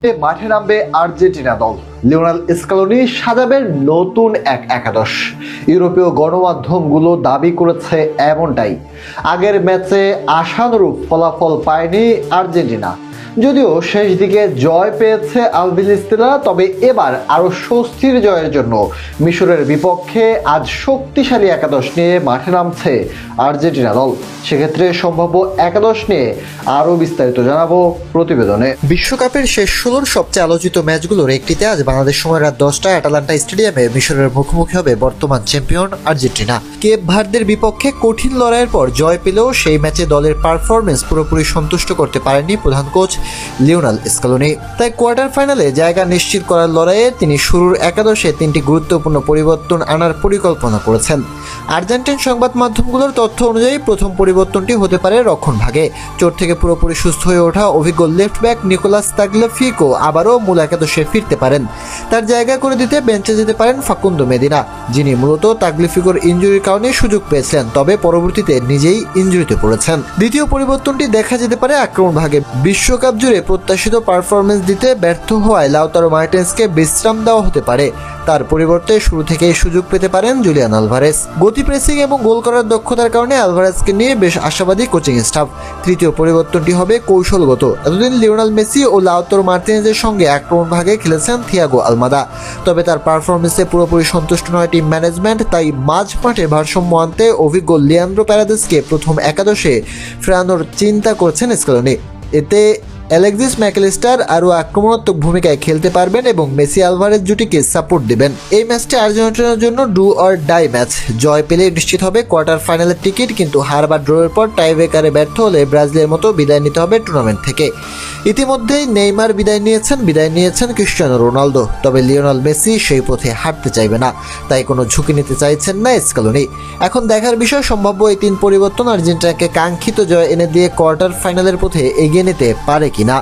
মাঠে নামবে আর্জেন্টিনা দল। লিওনেল স্ক্যালোনি সাজাবেন নতুন এক একাদশ। ইউরোপীয় গণমাধ্যমগুলো দাবি করেছে এমনটাই। আগের ম্যাচে আশানুরূপ ফলাফল পায়নি আর্জেন্টিনা, যদিও শেষ দিকে জয় পেয়েছে আলবিসেলেস্তেরা। তবে এবার আরও স্বস্তির জয়ের জন্য মিশরের বিপক্ষে আজ শক্তিশালী একাদশ নিয়ে মাঠে নামছে আর্জেন্টিনা দল। সেক্ষেত্রে সম্ভাব্য একাদশ নিয়ে আরও বিস্তারিত জানাবো প্রতিবেদনে। বিশ্বকাপের শেষ 16 সবচেয়ে আলোচিত ম্যাচগুলোর একটিতে আজ বাংলাদেশ সময় রাত 10টায় অ্যাটালান্টা স্টেডিয়ামে মিশরের মুখোমুখি হবে বর্তমান চ্যাম্পিয়ন আর্জেন্টিনা। কেপ ভার্দের বিপক্ষে কঠিন লড়াইয়ের পর জয় পেলেও সেই ম্যাচে দলের পারফরমেন্স পুরোপুরি সন্তুষ্ট করতে পারেননি প্রধান কোচ লিওনেল স্ক্যালোনি। তাই কোয়ার্টার ফাইনালে জায়গা নিশ্চিত করার লড়াইয়ে তিনি শুরুর একাদশে 3টি গুরুত্বপূর্ণ পরিবর্তন আনার পরিকল্পনা করেছেন। আর্জেন্টিন সংবাদ মাধ্যমগুলোর তথ্য অনুযায়ী প্রথম পরিবর্তনটি হতে পারে রক্ষণভাগে। চোট থেকে পুরোপুরি সুস্থ হয়ে ওঠা অভিজ্ঞ লেফট ব্যাক নিকোলাস তাগলিফিকো আবারও মূল একাদশে ফিরতে পারেন। তার জায়গা করে দিতে বেঞ্চে যেতে পারেন ফাকুন্দো মেদিনা, যিনি মূলত তাগলিফিকোর ইনজুরির কারণে সুযোগ পেয়েছিলেন, তবে পরবর্তীতে নিজেই ইনজুরিতে পড়েছেন। দ্বিতীয় পরিবর্তনটি দেখা যেতে পারে আক্রমণভাগে। বিশ্বকাপ জুড়ে প্রত্যাশিত পারফরমেন্স দিতে ব্যর্থ হওয়ায় লাউতারো মার্টিনেজকে বিশ্রাম দেওয়া হতে পারে। তার পরিবর্তে শুরু থেকেই সুযোগ পেতে পারেন জুলিয়ান আলভারেজ। গতি, প্রেসিং এবং গোল করার দক্ষতার কারণে আলভারেজকে নিয়ে বেশ আশাবাদী কোচিং স্টাফ। তৃতীয় পরিবর্তনটি হবে কৌশলগত। এতদিন লিওনেল মেসি ও লাউতারো মার্টিনেজের সঙ্গে আক্রমণভাগে খেলেছেন থিয়াগো আলমাদা, তবে তার পারফরমেন্সে পুরোপুরি সন্তুষ্ট নয় টিম ম্যানেজমেন্ট। তাই মাঝ মাঠে ভারসাম্য আনতে অভিজ্ঞ লিয়ান্দ্রো প্যারাদেসকে প্রথম একাদশে ফেরানোর চিন্তা করছেন স্ক্যালোনি। এতে অ্যালেক্সিস ম্যাকঅ্যালিস্টার আরও আক্রমণাত্মক ভূমিকায় খেলতে পারবেন এবং মেসি আলভারেজ জুটিকে সাপোর্ট দেবেন। এই ম্যাচটি আর্জেন্টিনার জন্য ডু অর ডাই ম্যাচ। জয় পেলে নিশ্চিত হবে কোয়ার্টার ফাইনালের টিকিট, কিন্তু হার বা ড্রয়ের পর টাইব্রেকারে ব্যর্থ হলে ব্রাজিলের মতো বিদায় নিতে হবে টুর্নামেন্ট থেকে। ইতিমধ্যেই নেইমার বিদায় নিয়েছেন ক্রিস্টিয়ানো রোনালদো, তবে লিওনেল মেসি সেই পথে হাঁটতে চাইবে না, তাই কোনো ঝুঁকি নিতে চাইছেন না স্ক্যালোনি। এখন দেখার বিষয় সম্ভাব্য এই 3 পরিবর্তন আর্জেন্টিনাকে কাঙ্ক্ষিত জয় এনে দিয়ে কোয়ার্টার ফাইনালের পথে এগিয়ে নিতে পারে কিনা।